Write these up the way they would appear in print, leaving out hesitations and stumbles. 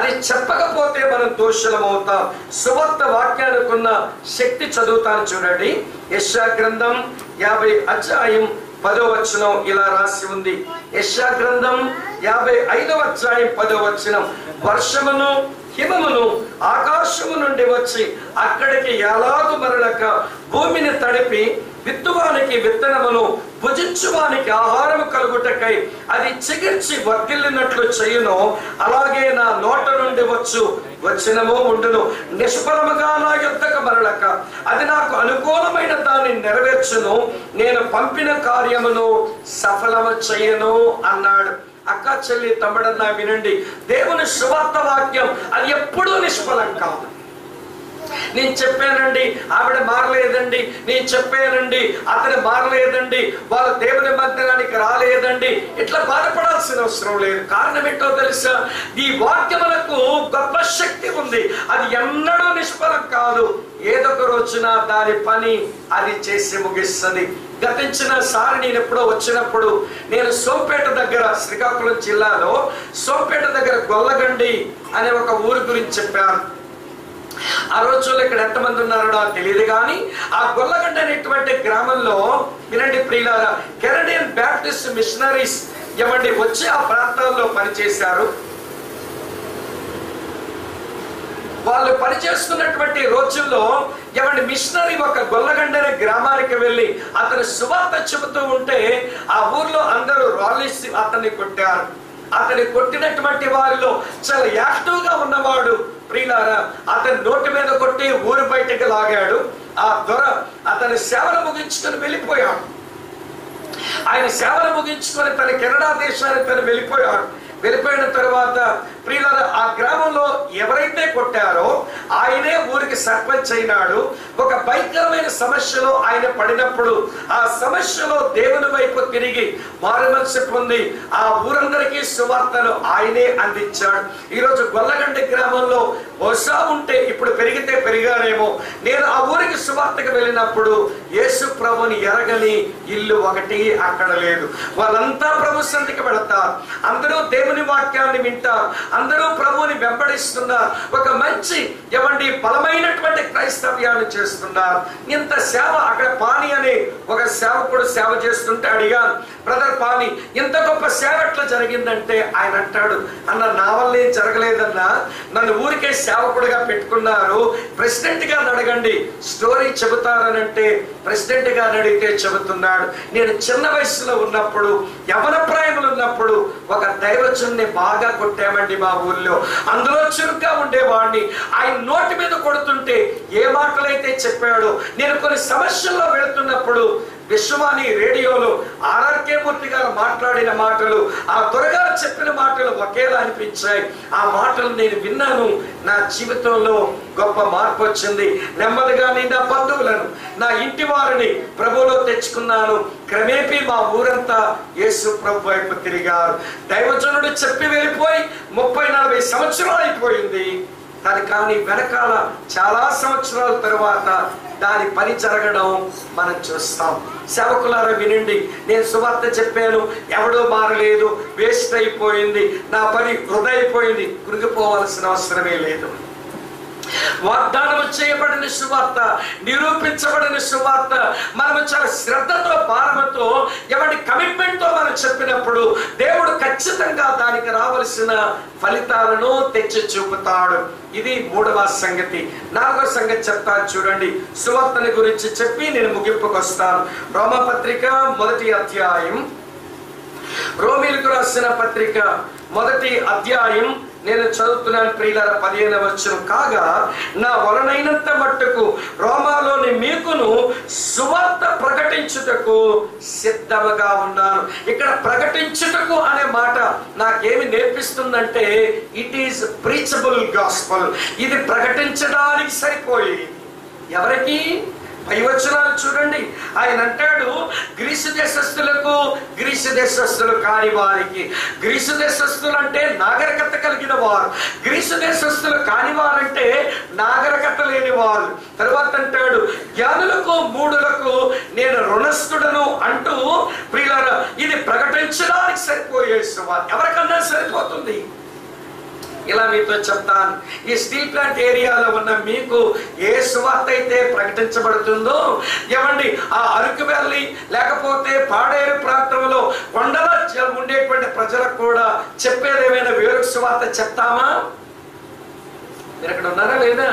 అది చెప్పకపోతే మనం దోషులమవుతాం. సువార్త వాక్యానికి ఉన్న శక్తి చదువుతాను చూడండి. యెషయా గ్రంథం 50 అధ్యాయం 10వ వచనం ఇలా రాసి ఉంది. యెషయా గ్రంథం 55వ అధ్యాయం 10వ వచనం, వర్షమును హిమమును ఆకాశము నుండి వచ్చి అక్కడికి ఎలాగు మరలక భూమిని తడిపి విత్తువానికి విత్తనమును భుజించువానికి ఆహారము కలుగుటకై అది చిగిర్చి వర్ధిల్లినట్లు చేయును, అలాగే నా నోట నుండి వచ్చినమో ఉండును. నిష్ఫలముగా నా యొద్దకు మరలక అది నాకు అనుకూలమైన దాన్ని నెరవేర్చును, నేను పంపిన కార్యమును సఫలము చేయను అన్నాడు. అక్క చెల్లి తమ్ముడన్నా వినండి, దేవుని సువార్త వాక్యం అది ఎప్పుడూ నిష్ఫలం కాదు. నేను చెప్పానండి ఆవిడ మారలేదండి, నేను చెప్పానండి అతను మారలేదండి, వాళ్ళ దేవుని మందిరానికి రాలేదండి, ఇట్లా బాధపడాల్సిన అవసరం లేదు. కారణం ఏంటో తెలుసా? ఈ వాక్యములకు గొప్ప శక్తి ఉంది. అది ఎన్నడూ నిష్ఫలం కాదు. ఏదో ఒక రోజున దాని పని అది చేసి ముగిస్తుంది. గతించిన సారి నేను ఎప్పుడో వచ్చినప్పుడు నేను సోంపేట దగ్గర, శ్రీకాకుళం జిల్లాలో సోంపేట దగ్గర గొల్లగండి అనే ఒక ఊరు గురించి చెప్పాను. ఆ రోజుల్లో ఇక్కడ ఎంతమంది ఉన్నారో నాకు తెలియదు, కానీ ఆ గొల్లగండి అనేటువంటి గ్రామంలో వినండి ప్రియులారా, కెనడియన్ బ్యాప్టిస్ట్ మిషనరీస్ ఏమండి వచ్చి ఆ ప్రాంతాల్లో పనిచేశారు. వాళ్ళు పనిచేస్తున్నటువంటి రోజుల్లో ఏమండి మిషనరీ ఒక గొల్లగండి అనే గ్రామానికి వెళ్ళి అతను సువార్త చెబుతూ ఉంటే ఆ ఊర్లో అందరూ రాళ్ళేసి అతన్ని కొట్టారు. అతన్ని కొట్టినటువంటి వారిలో చాలా యాక్టివ్ గా ఉన్నవాడు ప్రియులారా అతని నోటి మీద కొట్టి ఊరు బయటకు లాగాడు. ఆ దొర అతని సేవలు ముగించుకొని వెళ్ళిపోయాడు. ఆయన సేవలు ముగించుకొని తన కెనడా దేశానికి తను వెళ్ళిపోయాడు. వెళ్ళిపోయిన తర్వాత ప్రియులారా ఆ గ్రామంలో ఎవరైతే కొట్టారో ఆయనే ఊరికి సర్పంచ్ అయినాడు. ఒక భయంకరమైన సమస్యలో ఆయన పడినప్పుడు ఆ సమస్యలో దేవుని వైపు తిరిగి మారుమనసు పొంది ఆ ఊరందరికీ సువార్తను ఆయనే అందించాడు. ఈరోజు గొల్లగండి గ్రామంలో బహుశా ఉంటే ఇప్పుడు పెరిగితే పెరిగారేమో. నేను ఆ ఊరికి సువార్తకు వెళ్ళినప్పుడు యేసు ప్రభుని ఎరగని ఇల్లు ఒకటి అక్కడ లేదు. వాళ్ళంతా ప్రభు సన్నిధికి వెళతారు, అందరూ దేవుని వాక్యాన్ని వింటారు, అందరూ ప్రభువుని వెంబడిస్తున్నారు, ఒక మంచి ఏమండి బలమైనటువంటి క్రైస్తవ్యాన్ని చేస్తున్నారు. ఇంత సేవ అక్కడ పాని అనే ఒక సేవకుడు సేవ చేస్తుంటే అడిగాను, బ్రదర్ పాని ఇంత గొప్ప సేవ ఎట్లా జరిగిందంటే ఆయన అంటాడు, అన్న నా వల్ల ఏం జరగలేదన్నా, నన్ను ఊరికే సేవకుడిగా పెట్టుకున్నారు, ప్రెసిడెంట్ గారిని అడగండి స్టోరీ చెబుతారనంటే ప్రెసిడెంట్ గారిని అడిగితే చెబుతున్నాడు. నేను చిన్న వయసులో ఉన్నప్పుడు యవన ప్రాయములు ఉన్నప్పుడు ఒక దైవజనుని బాగా కొట్టామండి మా ఊర్లో. అందులో చురుగ్గా ఉండేవాడిని. ఆయన నోటి మీద కొడుతుంటే ఏ మాటలైతే చెప్పాడో, నేను కొన్ని సమస్యల్లో వెళుతున్నప్పుడు విశ్వవాణి రేడియోలో ఆర్ఆర్కే మూర్తి గారు మాట్లాడిన మాటలు, ఆ త్వరగా చెప్పిన మాటలు ఒకేలా అనిపించాయి. ఆ మాటలు నేను విన్నాను, నా జీవితంలో గొప్ప మార్పు వచ్చింది. నెమ్మదిగా నేను నా బంధువులను నా ఇంటి వారిని ప్రభువులో తెచ్చుకున్నాను. క్రమేపీ మా ఊరంతా యేసు ప్రభు వైపు తిరిగారు. దైవజనుడు చెప్పి వెళ్ళిపోయి 30-40 సంవత్సరాలు అయిపోయింది. కానీ వెనకాల చాలా సంవత్సరాల తరువాత దాని పని జరగడం మనం చూస్తాం. సేవకులారా వినండి, నేను సువార్త చెప్పాను, ఎవడో మారలేదు, వేస్ట్ అయిపోయింది, నా పని వృధా అయిపోయింది, కృంగిపోవాల్సిన అవసరమే లేదు. వాగ్దానం చేయబడిన సువార్త, నిరూపించబడిన సువార్త మనము చాలా శ్రద్ధతో భారముతో ఎవరి కమిట్మెంట్ తో మనం చెప్పినప్పుడు దేవుడు ఖచ్చితంగా దానికి రావలసిన ఫలితాలను తెచ్చి చూపుతాడు. ఇది 3వ సంగతి. 4వ సంగతి చెప్తాను చూడండి. సువార్తని గురించి చెప్పి నేను ముగింపుకు వస్తాను. రోమపత్రిక 1వ అధ్యాయం, రోమీలకు రాసిన పత్రిక 1వ అధ్యాయం నేను చదువుతున్నాను ప్రియులారా. 15వ వచనం, కాగా నా వలనైనంత మట్టుకు రోమాలోని మీకును సువార్త ప్రకటించుటకు సిద్ధముగా ఉన్నాను. ఇక్కడ ప్రకటించుటకు అనే మాట నాకేమి నేర్పిస్తుందంటే ఇట్ ఈస్ ప్రీచబుల్ గాస్పల్. ఇది ప్రకటించడానికి సరిపోయేది. ఎవరికి? పై వచనాలు చూడండి. ఆయన అంటాడు గ్రీసు దేశస్థులకు, గ్రీసు దేశస్థులు కాని వారికి. గ్రీసు దేశస్థులు అంటే నాగరికత కలిగిన వారు, గ్రీసు దేశస్థులు కాని వారంటే నాగరికత లేని వారు. తర్వాత అంటాడు జ్ఞానులకు మూఢులకు నేను రుణస్థుడను అంటూ ప్రియులారా ఇది ప్రకటించడానికి సరిపోయే సువార్త. ఎవరికన్నా సరిపోతుంది. ఇలా మీతో చెప్తాను, ఈ స్టీల్ ప్లాంట్ ఏరియాలో ఉన్న మీకు ఏ సువార్త అయితే ప్రకటించబడుతుందో, ఏమండి ఆ అరకు వ్యాలీ లేకపోతే పాడేరు ప్రాంతంలో కొండల ఉండేటువంటి ప్రజలకు కూడా చెప్పేదేమైనా వేరొక సువార్త చెప్తామా? మీరు అక్కడ ఉన్నారా లేదా?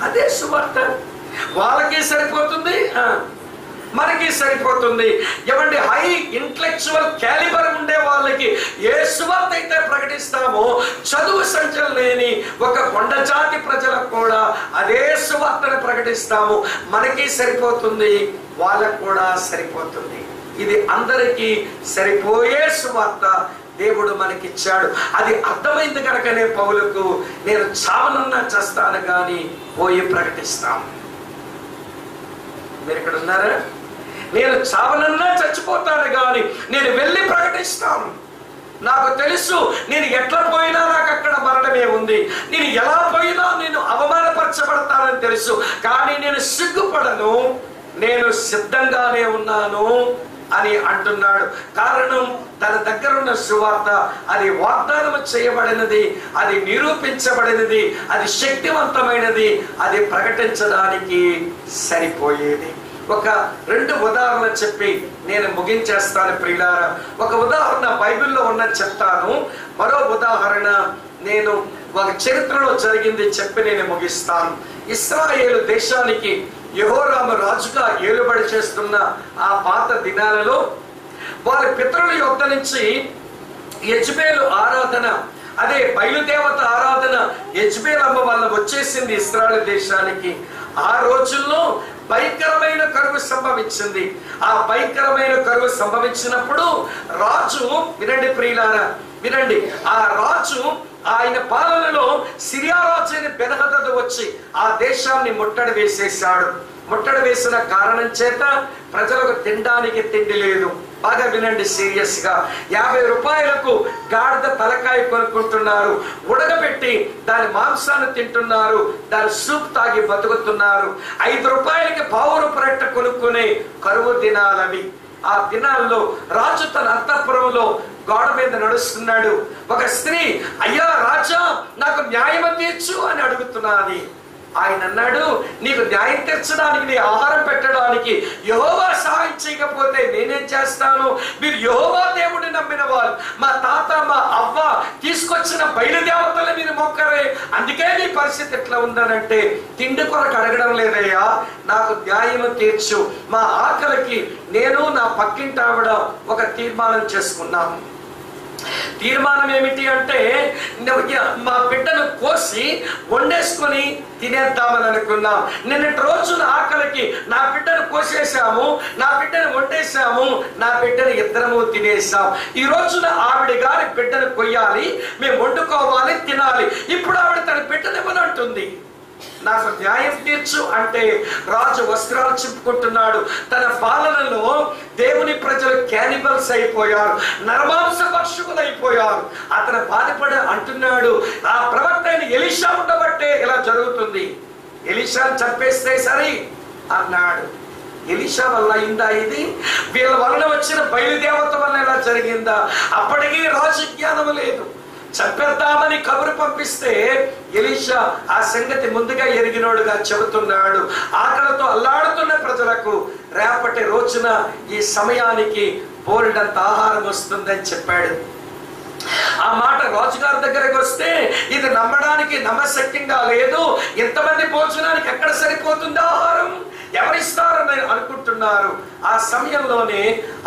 అదే సువార్త వాళ్ళకి సరిపోతుంది, మనకి సరిపోతుంది. ఏమండి హై ఇంటలెక్చువల్ క్యాలిబర్ ఉండే వాళ్ళకి ఏ సువార్త అయితే ప్రకటిస్తామో, చదువు సంచలనం లేని ఒక కొండ జాతి ప్రజలకు కూడా అదే సువార్తను ప్రకటిస్తాము. మనకి సరిపోతుంది, వాళ్ళకు కూడా సరిపోతుంది. ఇది అందరికీ సరిపోయే సువార్త దేవుడు మనకిచ్చాడు. అది అర్థమైంది కనుకనే పౌలుకు నేను చావనన్నా చేస్తాను కానీ పోయి ప్రకటిస్తాం. మీరు ఇక్కడ ఉన్నారా? నేను చావనన్నా చచ్చిపోతాను కానీ నేను వెళ్ళి ప్రకటిస్తాను. నాకు తెలుసు నేను ఎట్లా పోయినా నాకు అక్కడ మరణమే ఉంది, నేను ఎలా పోయినా నేను అవమానపరచబడతానని తెలుసు, కానీ నేను సిగ్గుపడను, నేను సిద్ధంగానే ఉన్నాను అని అంటున్నాడు. కారణం తన దగ్గర ఉన్న సువార్త అది వాగ్దానం చేయబడినది, అది నిరూపించబడినది, అది శక్తివంతమైనది, అది ప్రకటించడానికి సరిపోయేది. ఒక 2 ఉదాహరణ చెప్పి నేను ముగించేస్తాను ప్రియులారా. ఒక ఉదాహరణ బైబిల్లో ఉన్న చెప్తాను, మరో ఉదాహరణ నేను ఒక చరిత్రలో జరిగింది చెప్పి నేను ముగిస్తాను. ఇశ్రాయేలు దేశానికి యెహోరాము రాజుగా ఏలుబడి చేస్తున్న ఆ పాత దినాలలో వారి పితరుల యొద్ద నుంచి యెజ్బేలు ఆరాధన, అదే బయలుదేవత ఆరాధన యెజ్బేలమ్మ వల్ల వచ్చేసింది ఇశ్రాయేలు దేశానికి. ఆ రోజుల్లో భయంకరమైన కరువు సంభవించింది. ఆ భయంకరమైన కరువు సంభవించినప్పుడు రాజు, వినండి ప్రియులారా వినండి, ఆ రాజు ఆయన పాలనలో సిరియా రాజు అయిన బెన్హదదు వచ్చి ఆ దేశాన్ని ముట్టడి వేసేశాడు. ముట్టడి వేసిన కారణం చేత ప్రజలకు తినడానికి తిండి లేదు. బాగా వినండి సీరియస్ గా. 50 రూపాయలకు గాడిద తలకాయ కొనుక్కుంటున్నారు, ఉడకబెట్టి దాని మాంసాన్ని తింటున్నారు, దాని సూప్ తాగి బతుకుతున్నారు. 5 రూపాయలకి పావురు పరట్ట కొనుక్కునే కరువు దినాలవి. ఆ దినాల్లో రాజు తన అంతఃపురంలో గోడ మీద నడుస్తున్నాడు. ఒక స్త్రీ, అయ్యా రాజా నాకు న్యాయం తీర్చు అని అడుగుతున్నది. ఆయన అన్నాడు, నీకు న్యాయం తీర్చడానికి, నీ ఆహారం పెట్టడానికి యెహోవా సహాయం చేయకపోతే నేనేం చేస్తాను? మీరు యెహోవా దేవుడిని నమ్మిన వాళ్ళు, మా తాత మా అవ్వ తీసుకొచ్చిన బయలుదేవతలు మీరు మొక్కరే, అందుకే నీ పరిస్థితి ఎట్లా ఉందనంటే, తిండి కొరకు అడగడం లేదయ్యా, నాకు న్యాయం తీర్చు. మా ఆకలికి నేను నా పక్కింటి ఆవిడ ఒక తీర్మానం చేసుకున్నాము. తీర్మానం ఏమిటి అంటే, మా బిడ్డను కోసి వండేసుకొని తినేద్దామని అనుకున్నాం. నిన్నటి రోజున ఆకలికి నా బిడ్డను కోసేసాము, నా బిడ్డను వండేసాము, నా బిడ్డను ఇద్దరము తినేసాం. ఈ రోజున ఆవిడ గారి బిడ్డను కొయ్యాలి, మేము వండుకోవాలి, తినాలి. ఇప్పుడు ఆవిడ తన బిడ్డను ఇవ్వనంటుంది. నాకు న్యాయం తీర్చు అంటే రాజు వస్త్రాలు చింపుకుంటున్నాడు. తన పాలనలో దేవుని ప్రజలు క్యానిబల్స్ అయిపోయారు, నరమాంస పక్షులు అయిపోయారు. అతను బాధపడి అంటున్నాడు, ఆ ప్రవక్త అయిన ఎలీషా ఉండబట్టే ఇలా జరుగుతుంది, ఎలీషాను చంపేస్తే సరి అన్నాడు. ఎలీషా వల్ల అయిందా ఇది? వీళ్ళ వలన వచ్చిన బయలుదేవత వల్ల ఇలా జరిగిందా? అప్పటికీ రాజు జ్ఞానం లేదు. చంపేద్దామని కబురు పంపిస్తే ఎలీషా ఆ సంగతి ముందుగా ఎరిగినోడుగా చెబుతున్నాడు. ఆకలితో అల్లాడుతున్న ప్రజలకు రేపటి రోజున ఈ సమయానికి బోలెడంత ఆహారం వస్తుందని చెప్పాడు. ఆ మాట రాజుగారి దగ్గరకు వస్తే ఇది నమ్మడానికి నమ్మశక్యంగా లేదు. ఇంతమంది భోజనానికి ఎక్కడ సరిపోతుంది ఆహారం? ఎవరిస్తారని అనుకుంటున్నారు. ఆ సమయంలోనే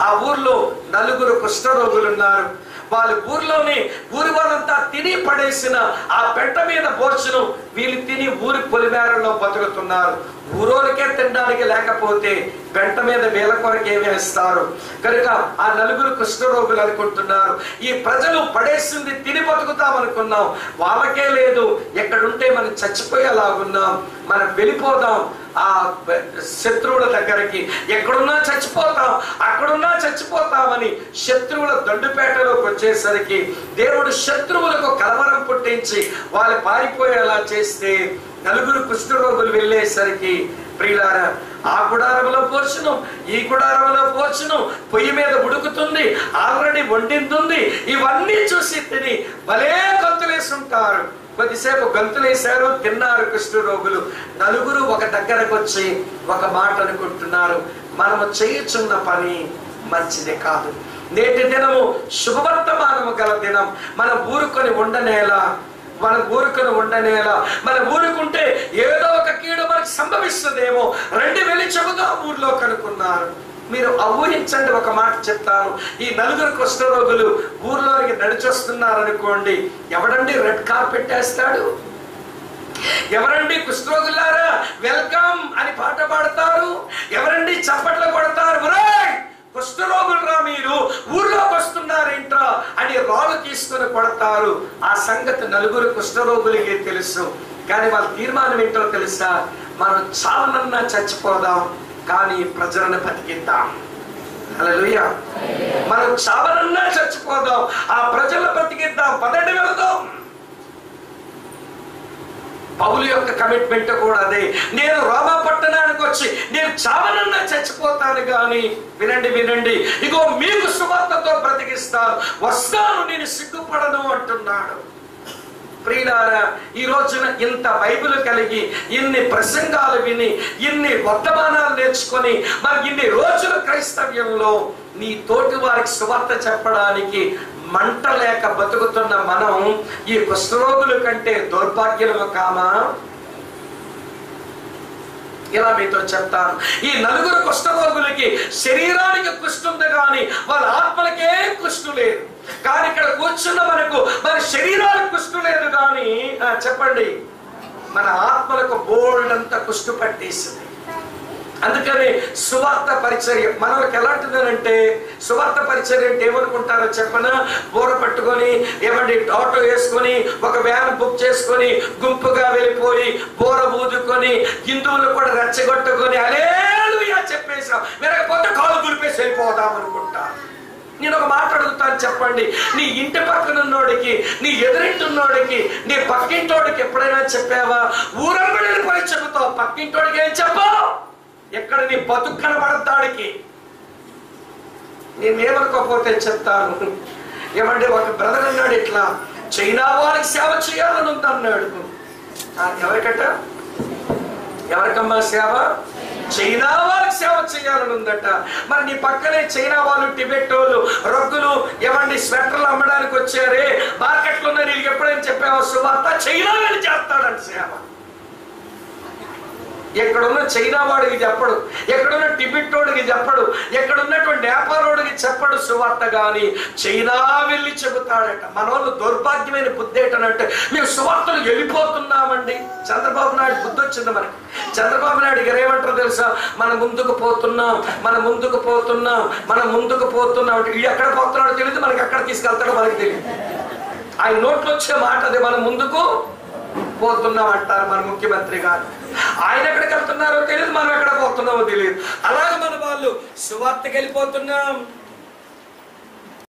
ఆ ఊర్లో 4 కుష్ఠరోగులు ఉన్నారు. వాళ్ళ ఊర్లోనే ఊరి వాళ్ళంతా తిని పడేసిన ఆ పెంట మీద భోజనం వీళ్ళు తిని ఊరి పొలిమేరలో బతుకుతున్నారు. ఊరోరికే తినడానికి లేకపోతే పెంట మీద వీళ్ళ కొరకు ఏమి వేస్తారు? కనుక ఆ 4 కుష్ఠరోగులు అనుకుంటున్నారు, ఈ ప్రజలు పడేసింది తిని బతుకుతాం అనుకున్నాం, వాళ్ళకే లేదు, ఎక్కడుంటే మనం చచ్చిపోయేలాగున్నాం, మనం వెళ్ళిపోదాం ఆ శత్రువుల దగ్గరికి, ఎక్కడున్నా చచ్చిపోతాం, అక్కడున్నా చచ్చిపోతామని శత్రువుల దండుపేటలోకి వచ్చేసరికి దేవుడు శత్రువులకు కలవరం పుట్టించి వాళ్ళు పారిపోయేలా చేస్తే నలుగురు కుష్ఠరోగులు వెళ్ళేసరికి ప్రియులారా, ఆ గుడారంలో భోజనం, ఈ గుడారంలో భోజనం, పొయ్యి మీద ఉడుకుతుంది, ఆల్రెడీ వండింది, ఇవన్నీ చూసి తిని భలే గంతులేసుంటారు. కొద్దిసేపు గంతులేశారు, తిన్నారు కుష్ఠరోగులు. నలుగురు ఒక దగ్గరకు వచ్చి ఒక మాట అనుకుంటున్నారు, మనము చేయుచున్న పని మంచిది కాదు. నేటి దినము శుభవర్తమానము గల దినం. మనం ఊరుకొని ఉండనేలా, మనం ఊరుకుంటే ఏదో ఒక కీడు మనకు సంభవిస్తుందేమో, రెండు వెళ్ళి చెబుదా ఊర్లో కనుక్కున్నారు. మీరు ఊహించండి, ఒక మాట చెప్తాను. ఈ నలుగురు కుష్ఠరోగులు ఊర్లోనికి నడిచొస్తున్నారు అనుకోండి, ఎవడండి రెడ్ కార్పెట్ వేస్తాడు? ఎవరండి కుష్ఠరోగులారా వెల్కమ్ అని పాట పాడతారు? ఎవరండి చప్పట్లు కొడతారు? కుష్ఠరోగులు రా మీరు, ఊర్లోకి వస్తున్నారేంట్రా అని రాళ్ళు తీసుకుని కొడతారు. ఆ సంగతి నలుగురు కుష్ఠరోగులకి తెలుసు. కానీ వాళ్ళ తీర్మానం ఏంటో తెలుసా? మనం చావనన్నా చచ్చిపోదాం, కానీ ప్రజలను బతికిద్దాం. హల్లెలూయా. మనం చావనన్నా చచ్చిపోదాం, ఆ ప్రజలను బతికిద్దాం, పదండి వెళదాం. పౌలు యొక్క కమిట్మెంట్ కూడా అదే. నేను రోమా పట్టణానికి వచ్చి నేను చావనన్నా చచ్చిపోతాను, కానీ వినండి, ఇగో మీకు సువార్తతో బ్రతికిస్తాను, వస్తాను, నేను సిగ్గుపడను అంటున్నాడు. ప్రియులారా, ఈ రోజున ఇంత బైబిల్ కలిగి, ఇన్ని ప్రసంగాలు విని, ఇన్ని వర్తమానాలు నేర్చుకొని, మరి ఇన్ని రోజుల క్రైస్తవ్యంలో నీ తోటి వారికి సువార్త చెప్పడానికి మంట లేక బతుకుతున్న మనం ఈ కుష్ఠరోగుల కంటే దౌర్భాగ్యులము కామా? ఇలా మీతో చెప్తాను, ఈ నలుగురు కుష్ఠరోగులకి శరీరానికి కుష్ఠ ఉంది, కానీ వాళ్ళ ఆత్మలకే కుష్ఠ లేదు. కానీ ఇక్కడ కూర్చున్న మనకు మన శరీరానికి కుష్ఠ లేదు, కానీ చెప్పండి, మన ఆత్మలకు బోల్డ్ అంతా కుష్ఠ పట్టేసింది. అందుకని సువార్త పరిచర్య మనకి ఎలాంటిదనంటే, సువార్త పరిచర్య అంటే ఏమనుకుంటారో చెప్పనా? బోర పట్టుకొని, ఏమండి ఆటో వేసుకొని, ఒక వ్యాన్ బుక్ చేసుకొని, గుంపుగా వెళ్ళిపోయి బోర ఊదుకొని, హిందువులు కూడా రెచ్చగొట్టుకొని హల్లెలూయా చెప్పేసాం, వినకపోతే కాలు దులిపేసి వెళ్ళిపోదాం అనుకుంటా. నేను ఒక మాట అడుగుతాను, చెప్పండి, నీ ఇంటి పక్కన ఉన్నోడికి, నీ ఎదురింటున్నోడికి, నీ పక్కింటోడికి ఎప్పుడైనా చెప్పావా? ఊరంబడి వెళ్ళిపోయి చెబుతావు, పక్కింటోడికి ఏం చెప్పావు? ఎక్కడ నీ బతుకు కనబడతాడికి. నేనేమనుకోకపోతే చెప్తాను, ఏమంటే ఒక బ్రదర్ అన్నాడు, ఇట్లా చైనా వారికి సేవ చేయాలని ఉంది అన్నాడు. ఎవరికమ్మా సేవ? చైనా వారికి సేవ చేయాలని ఉందట. మరి నీ పక్కనే చైనా వాళ్ళు, టిబెట్ వాళ్ళు, రగ్గులు, ఏమండి స్వెటర్లు అమ్మడానికి వచ్చారే, మార్కెట్లో ఉన్న నీకు ఎప్పుడైనా చెప్పావా సువార్త? చైనా వెళ్ళి చేస్తాడంట సేవ. ఎక్కడున్న చైనా వాడికి చెప్పడు, ఎక్కడున్న టిబెట్ వాడికి చెప్పడు, ఎక్కడున్నటువంటి నేపాలోడికి చెప్పడు సువార్త, గాని చైనా వెళ్ళి చెబుతాడట. మన వాళ్ళు దౌర్భాగ్యమైన బుద్ధి ఏంటంటే, మేము సువార్తలు వెళ్ళిపోతున్నామండి. చంద్రబాబు నాయుడు బుద్ధి వచ్చింది మనకి. చంద్రబాబు నాయుడు గారు ఏమంటారో తెలుసా? మనం ముందుకు పోతున్నాం వీడు ఎక్కడ పోతున్నాడో తెలియదు, మనకి ఎక్కడ తీసుకెళ్తాడో మనకి తెలియదు. ఆయన నోట్లో వచ్చే మాట అదే, మనం ముందుకు పోతున్నాం అంటారు మన ముఖ్యమంత్రి గారు. ఆయన ఎక్కడికి వెళ్తున్నారో తెలియదు, మనం ఎక్కడ పోతున్నామో తెలియదు. అలాగే మన వాళ్ళు సువార్తకి వెళ్ళిపోతున్నాం,